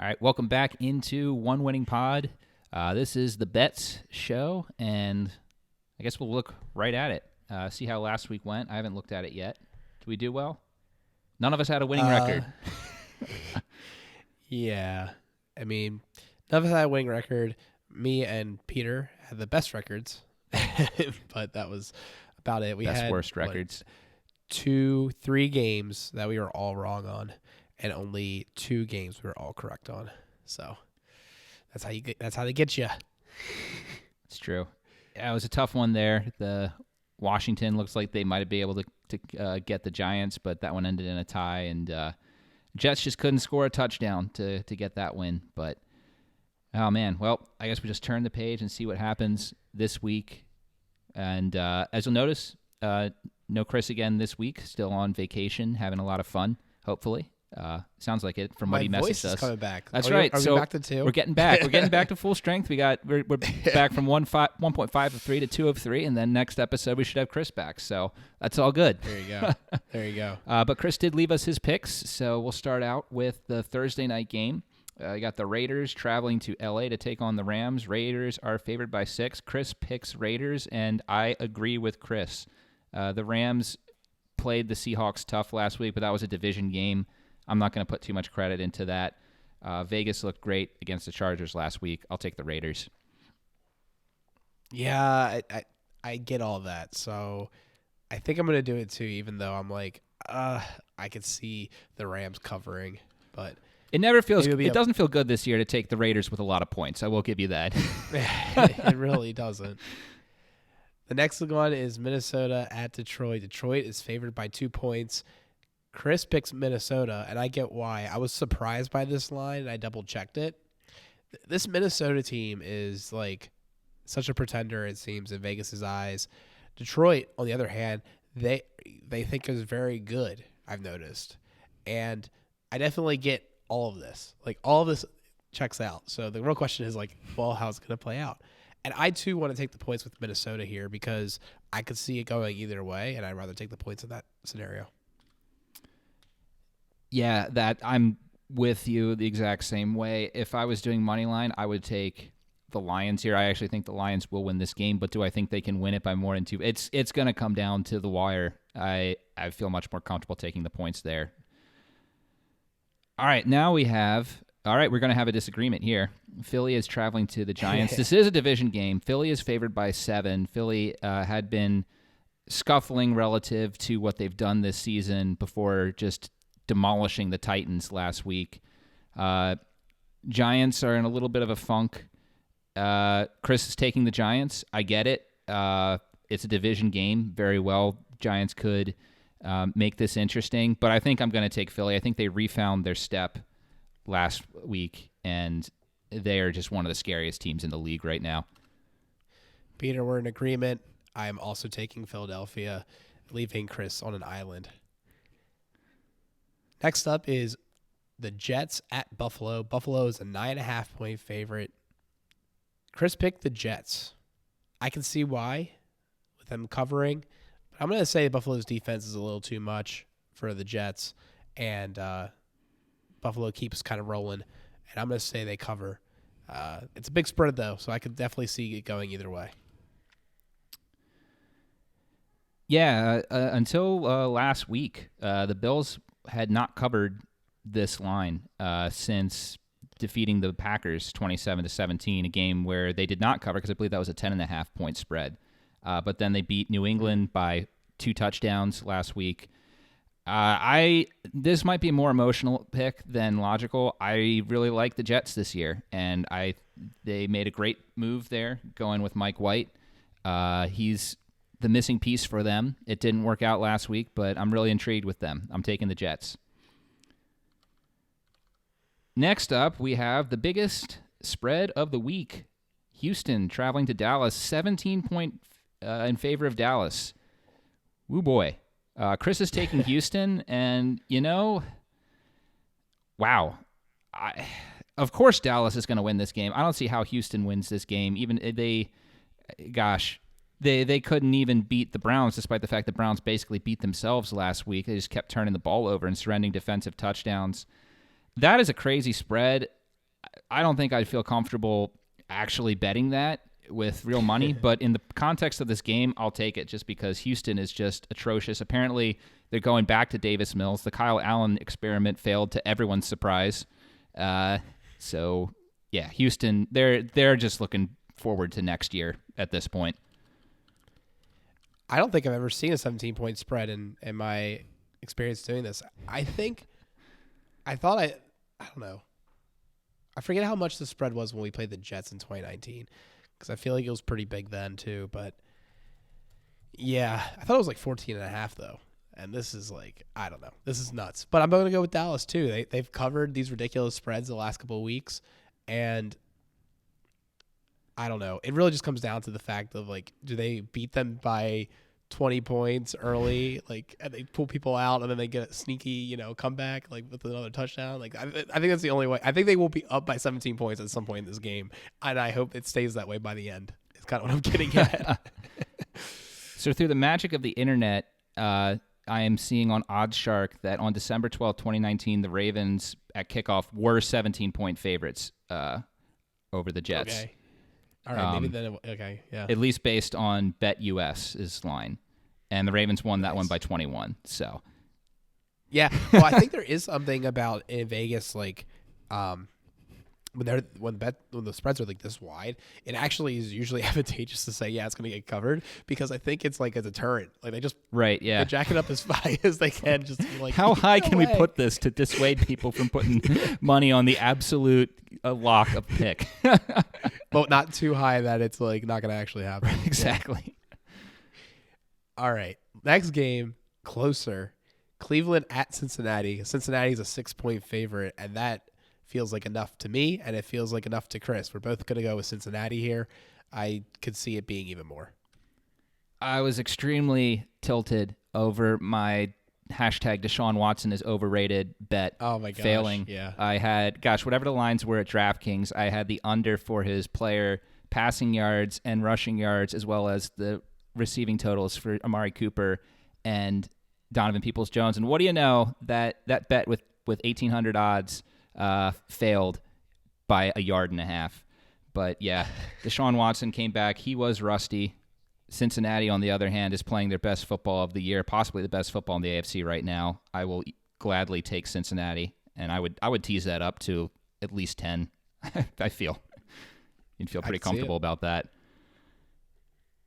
All right, welcome back into One Winning Pod. This is the Bets show, and I guess we'll look right at it. See how last week went. I haven't looked at it yet. Did we do well? None of us had a winning record. Yeah. I mean, none of us had a winning record. Me and Peter had the best records, but that was about it. We had worst records. 2-3 games that we were all wrong on, and only 2 games we were all correct on. So that's how they get you. It's true. Yeah, it was a tough one there. The Washington looks like they might be able to get the Giants, but that one ended in a tie, and Jets just couldn't score a touchdown to get that win. But oh man, well, I guess we just turn the page and see what happens this week. And as you'll notice, no Chris again this week. Still on vacation, having a lot of fun. Hopefully, sounds like it from what he messaged us. My voice is coming back. That's right. Are we back to 2? We're getting back. We're getting back to full strength. We're back from 1.5 of 3 to 2 of 3, and then next episode we should have Chris back. So that's all good. There you go. There you go. But Chris did leave us his picks, so we'll start out with the Thursday night game. You got the Raiders traveling to L.A. to take on the Rams. Raiders are favored by 6. Chris picks Raiders, and I agree with Chris. The Rams played the Seahawks tough last week, but that was a division game. I'm not going to put too much credit into that. Vegas looked great against the Chargers last week. I'll take the Raiders. Yeah, I get all that. So I think I'm going to do it too, even though I'm like, I could see the Rams covering, but it doesn't feel good this year to take the Raiders with a lot of points. I will give you that. It really doesn't. The next one is Minnesota at Detroit. Detroit is favored by 2 points. Chris picks Minnesota, and I get why. I was surprised by this line, and I double-checked it. This Minnesota team is like such a pretender, it seems, in Vegas' eyes. Detroit, on the other hand, they think is very good, I've noticed. And I definitely get all of this. Like, all of this checks out. So the real question is, like, well, how's it going to play out? And I, too, want to take the points with Minnesota here because I could see it going either way, and I'd rather take the points in that scenario. Yeah, that I'm with you the exact same way. If I was doing money line, I would take the Lions here. I actually think the Lions will win this game, but do I think they can win it by more than 2? It's going to come down to the wire. I feel much more comfortable taking the points there. All right, now we're going to have a disagreement here. Philly is traveling to the Giants. This is a division game. Philly is favored by 7. Philly had been scuffling relative to what they've done this season before just demolishing the Titans last week. Giants are in a little bit of a funk. Chris is taking the Giants. I get it. It's a division game. Very well, Giants could make this interesting, but I think I'm going to take Philly. I think they refound their step last week, and they are just one of the scariest teams in the league right now. Peter, we're in agreement. I'm also taking Philadelphia, leaving Chris on an island. Next up is the Jets at Buffalo. Buffalo is a 9.5-point favorite. Chris picked the Jets. I can see why with them covering. But I'm going to say Buffalo's defense is a little too much for the Jets, and Buffalo keeps kind of rolling. And I'm going to say they cover. It's a big spread, though, so I could definitely see it going either way. Yeah, until last week, the Bills had not covered this line since defeating the Packers 27-17, a game where they did not cover because I believe that was a 10.5-point spread. But then they beat New England by 2 touchdowns last week. This might be a more emotional pick than logical. I really like the Jets this year, and they made a great move there going with Mike White. He's the missing piece for them. It didn't work out last week, but I'm really intrigued with them. I'm taking the Jets. Next up, we have the biggest spread of the week. Houston traveling to Dallas, 17-point in favor of Dallas. Woo boy. Chris is taking Houston, and, wow. Of course Dallas is going to win this game. I don't see how Houston wins this game. Even They couldn't even beat the Browns, despite the fact the Browns basically beat themselves last week. They just kept turning the ball over and surrendering defensive touchdowns. That is a crazy spread. I don't think I'd feel comfortable actually betting that with real money, but in the context of this game, I'll take it just because Houston is just atrocious. Apparently, they're going back to Davis Mills. The Kyle Allen experiment failed to everyone's surprise. So, yeah, Houston, they're just looking forward to next year at this point. I don't think I've ever seen a 17-point spread in my experience doing this. I don't know. I forget how much the spread was when we played the Jets in 2019 because I feel like it was pretty big then too. But yeah, I thought it was like 14.5 though. And this is like, I don't know. This is nuts. But I'm going to go with Dallas too. They've covered these ridiculous spreads the last couple of weeks. And I don't know. It really just comes down to the fact of like, do they beat them by 20 points early, like, and they pull people out, and then they get a sneaky, comeback, like with another touchdown. Like, I think that's the only way. I think they will be up by 17 points at some point in this game, and I hope it stays that way by the end. It's kind of what I'm getting at. So through the magic of the internet, I am seeing on OddsShark that on December 12th, 2019, the Ravens at kickoff were 17-point favorites over the Jets. Okay. All right, maybe then. Okay, yeah. At least based on BetUS's line, and the Ravens won that one by 21. So, yeah. Well, I think there is something about in Vegas, like, when the spreads are like this wide, it actually is usually advantageous to say, yeah, it's going to get covered because I think it's like a deterrent. Like they just they jack it up as high as they can. Just like how high can we put this to dissuade people from putting money on the absolute lock of pick? But not too high that it's like not going to actually happen. Exactly. Yeah. All right, next game closer. Cleveland at Cincinnati. Cincinnati is a 6-point favorite, and that feels like enough to me, and it feels like enough to Chris. We're both going to go with Cincinnati here. I could see it being even more. I was extremely tilted over my hashtag Deshaun Watson is overrated bet. Oh my gosh. Failing. Yeah. I had, whatever the lines were at DraftKings, I had the under for his player passing yards and rushing yards, as well as the receiving totals for Amari Cooper and Donovan Peoples-Jones. And what do you know, that bet with 1,800 odds failed by 1.5 yards. But yeah, Deshaun Watson came back. He was rusty. Cincinnati, on the other hand, is playing their best football of the year, possibly the best football in the AFC right now. I will gladly take Cincinnati, and I would tease that up to at least 10. I feel you'd feel pretty comfortable about that.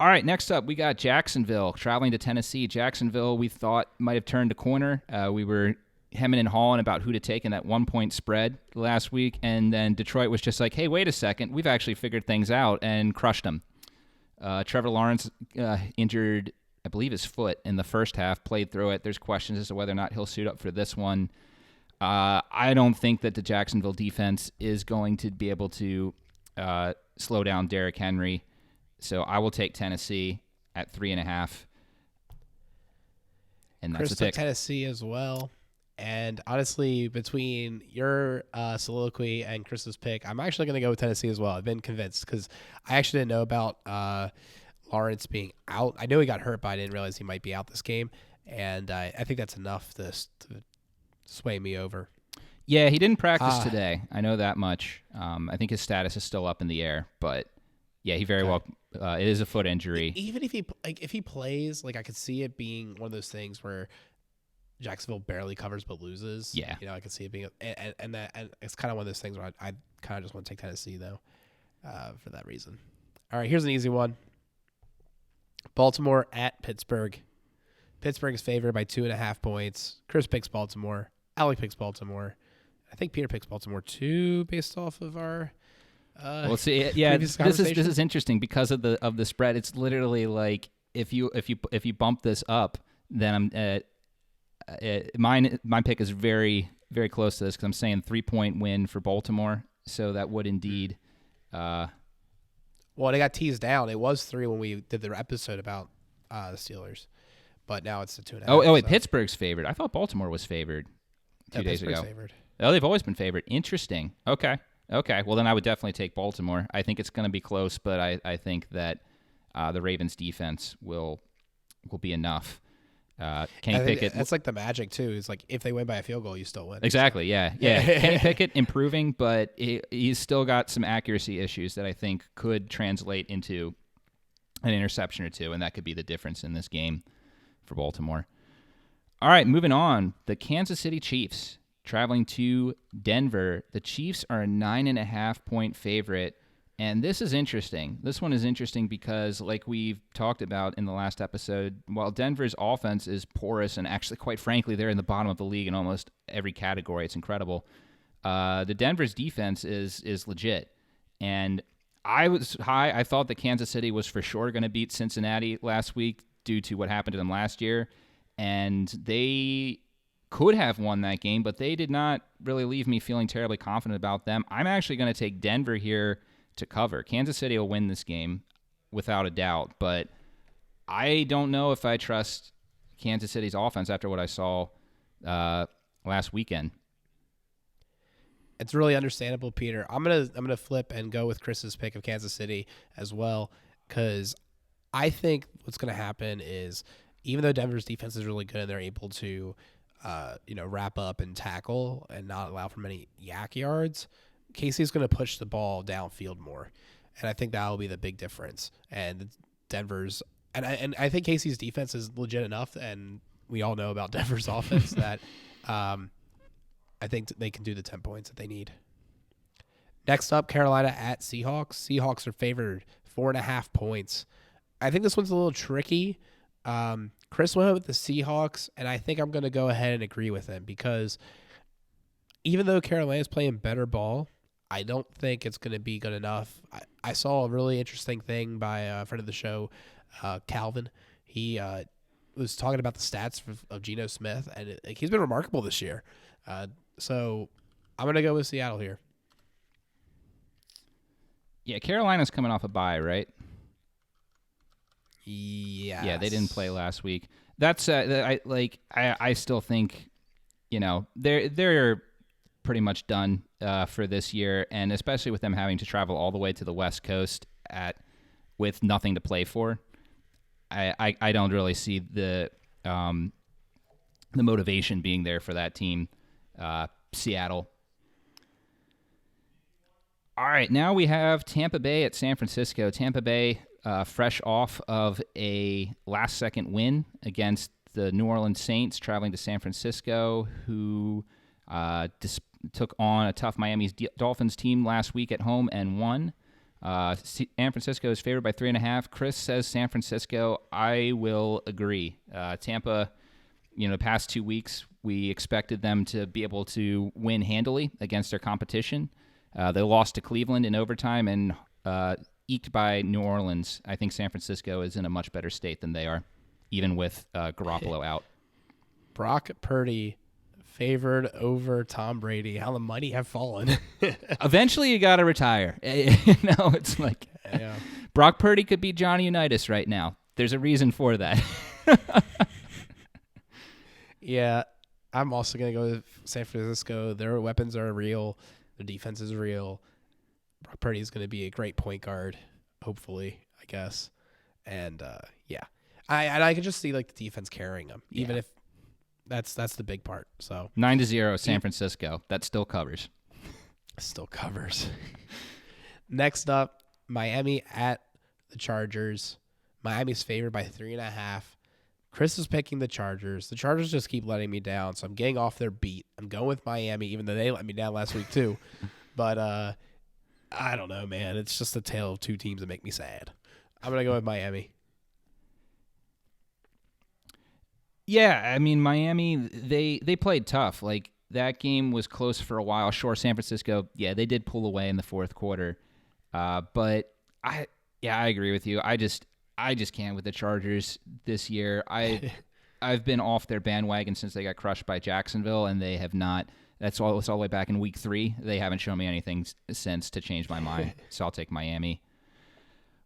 All right, next up, we got Jacksonville traveling to Tennessee. Jacksonville, we thought might have turned a corner. We were hemming and hawing about who to take in that 1-point spread last week, and then Detroit was just like, hey, wait a second, we've actually figured things out and crushed them. Trevor Lawrence injured, I believe, his foot in the first half, played through it. There's questions as to whether or not he'll suit up for this one. I don't think that the Jacksonville defense is going to be able to slow down Derrick Henry, so I will take Tennessee at 3.5. And that's Chris the pick. Tennessee as well. And honestly, between your soliloquy and Chris's pick, I'm actually going to go with Tennessee as well. I've been convinced because I actually didn't know about Lawrence being out. I know he got hurt, but I didn't realize he might be out this game. And I think that's enough to sway me over. Yeah, he didn't practice today. I know that much. I think his status is still up in the air. But, yeah, he very well it is a foot injury. Even if he plays, like I could see it being one of those things where Jacksonville barely covers but loses. Yeah, I could see it being, and it's kind of one of those things where I kind of just want to take Tennessee though, for that reason. All right, here's an easy one. Baltimore at Pittsburgh. Pittsburgh is favored by 2.5 points. Chris picks Baltimore. Alec picks Baltimore. I think Peter picks Baltimore too, based off of our. We'll see. Yeah, this is interesting because of the spread. It's literally like if you bump this up, then I'm. My pick is very, very close to this because I'm saying 3-point win for Baltimore. So that would indeed. Well, they got teased down. It was 3 when we did the episode about the Steelers, but now it's the 2.5. Oh, wait, Pittsburgh's favored. I thought Baltimore was favored 2 days ago. Favored. Oh, they've always been favored. Interesting. Okay. Well, then I would definitely take Baltimore. I think it's going to be close, but I think that the Ravens' defense will be enough. Kenny Pickett. That's like the magic too. It's like if they win by a field goal, you still win. Exactly. Yeah. Kenny Pickett improving, but he's still got some accuracy issues that I think could translate into an interception or two, and that could be the difference in this game for Baltimore. All right, moving on. The Kansas City Chiefs traveling to Denver. The Chiefs are a 9.5-point favorite. And this is interesting. This one is interesting because, like we've talked about in the last episode, while Denver's offense is porous and actually, quite frankly, they're in the bottom of the league in almost every category. It's incredible. The Denver's defense is legit. And I was high. I thought that Kansas City was for sure going to beat Cincinnati last week due to what happened to them last year. And they could have won that game, but they did not really leave me feeling terribly confident about them. I'm actually going to take Denver here to cover. Kansas City will win this game without a doubt, but I don't know if I trust Kansas City's offense after what I saw last weekend. It's really understandable, Peter. I'm gonna flip and go with Chris's pick of Kansas City as well, because I think what's gonna happen is even though Denver's defense is really good and they're able to wrap up and tackle and not allow for many yak yards, Casey's going to push the ball downfield more, and I think that will be the big difference. And Denver's and I think Casey's defense is legit enough, and we all know about Denver's offense that I think they can do the 10 points that they need. Next up, Carolina at Seahawks. Seahawks are favored 4.5 points. I think this one's a little tricky. Chris went with the Seahawks, and I think I'm going to go ahead and agree with him because even though Carolina's playing better ball, I don't think it's going to be good enough. I saw a really interesting thing by a friend of the show, Calvin. He was talking about the stats of Geno Smith, and he's been remarkable this year. So I'm going to go with Seattle here. Yeah, Carolina's coming off a bye, right? Yes. Yeah, they didn't play last week. That's I still think, they're pretty much done for this year, and especially with them having to travel all the way to the West Coast with nothing to play for, I don't really see the motivation being there for that team. Seattle. All right, now we have Tampa Bay at San Francisco. Tampa Bay, fresh off of a last-second win against the New Orleans Saints, traveling to San Francisco, who took on a tough Miami Dolphins team last week at home and won. San Francisco is favored by 3.5. Chris says San Francisco. I will agree. Tampa, the past 2 weeks, we expected them to be able to win handily against their competition. They lost to Cleveland in overtime and eked by New Orleans. I think San Francisco is in a much better state than they are, even with Garoppolo out. Brock Purdy favored over Tom Brady. How the mighty have fallen. Eventually, you got to retire. It's like Brock Purdy could be Johnny Unitas right now. There's a reason for that. Yeah, I'm also going to go with San Francisco. Their weapons are real. Their defense is real. Brock Purdy is going to be a great point guard, hopefully, I guess. And, I can just see, the defense carrying them, even if that's the big part. So 9-0 San Francisco. That still covers. Still covers. Next up, Miami at the Chargers. Miami's favored by 3.5. Chris is picking the Chargers. The Chargers just keep letting me down, so I'm getting off their beat. I'm going with Miami, even though they let me down last week too. But I don't know, man. It's just a tale of two teams that make me sad. I'm going to go with Miami. Yeah, I mean, Miami, they played tough. That game was close for a while. Sure, San Francisco, they did pull away in the fourth quarter. But I agree with you. I just can't with the Chargers this year. I've been off their bandwagon since they got crushed by Jacksonville, and they have not. It's all the way back in week 3. They haven't shown me anything since to change my mind. So I'll take Miami.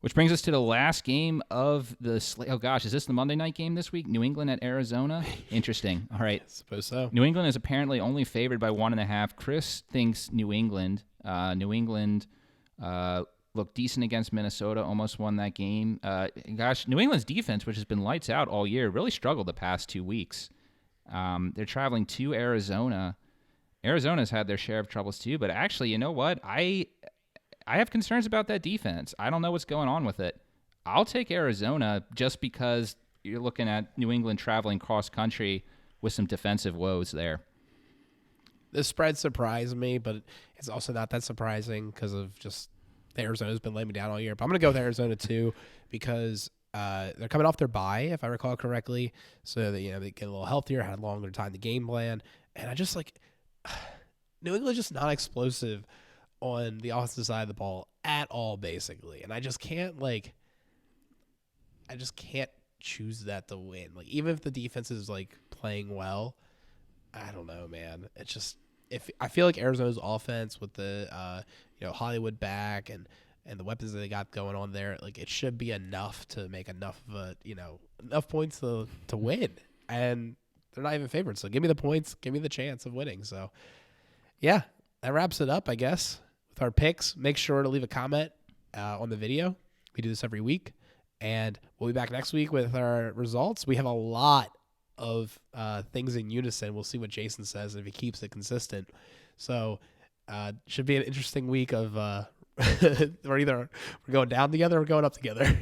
Which brings us to the last game of the slate. Oh, gosh, is this the Monday night game this week? New England at Arizona? Interesting. All right. I suppose so. New England is apparently only favored by 1.5. Chris thinks New England. New England looked decent against Minnesota, almost won that game. New England's defense, which has been lights out all year, really struggled the past 2 weeks. They're traveling to Arizona. Arizona's had their share of troubles too, but actually, you know what? I have concerns about that defense. I don't know what's going on with it. I'll take Arizona just because you're looking at New England traveling cross country with some defensive woes there. The spread surprised me, but it's also not that surprising because of just Arizona's been laying me down all year. But I'm going to go with Arizona too because they're coming off their bye, if I recall correctly. So that, they get a little healthier, had a longer time to game plan. And I just New England's just not explosive on the offensive side of the ball at all, basically. And I just can't choose that to win. Even if the defense is playing well, I don't know, man. It's just I feel like Arizona's offense with the Hollywood back and the weapons that they got going on there, it should be enough to make enough of enough points to win. And they're not even favorites. So give me the points, give me the chance of winning. So yeah, that wraps it up, I guess, with our picks. Make sure to leave a comment on the video. We do this every week. And we'll be back next week with our results. We have a lot of things in unison. We'll see what Jason says if he keeps it consistent. So should be an interesting week of we're going down together or going up together.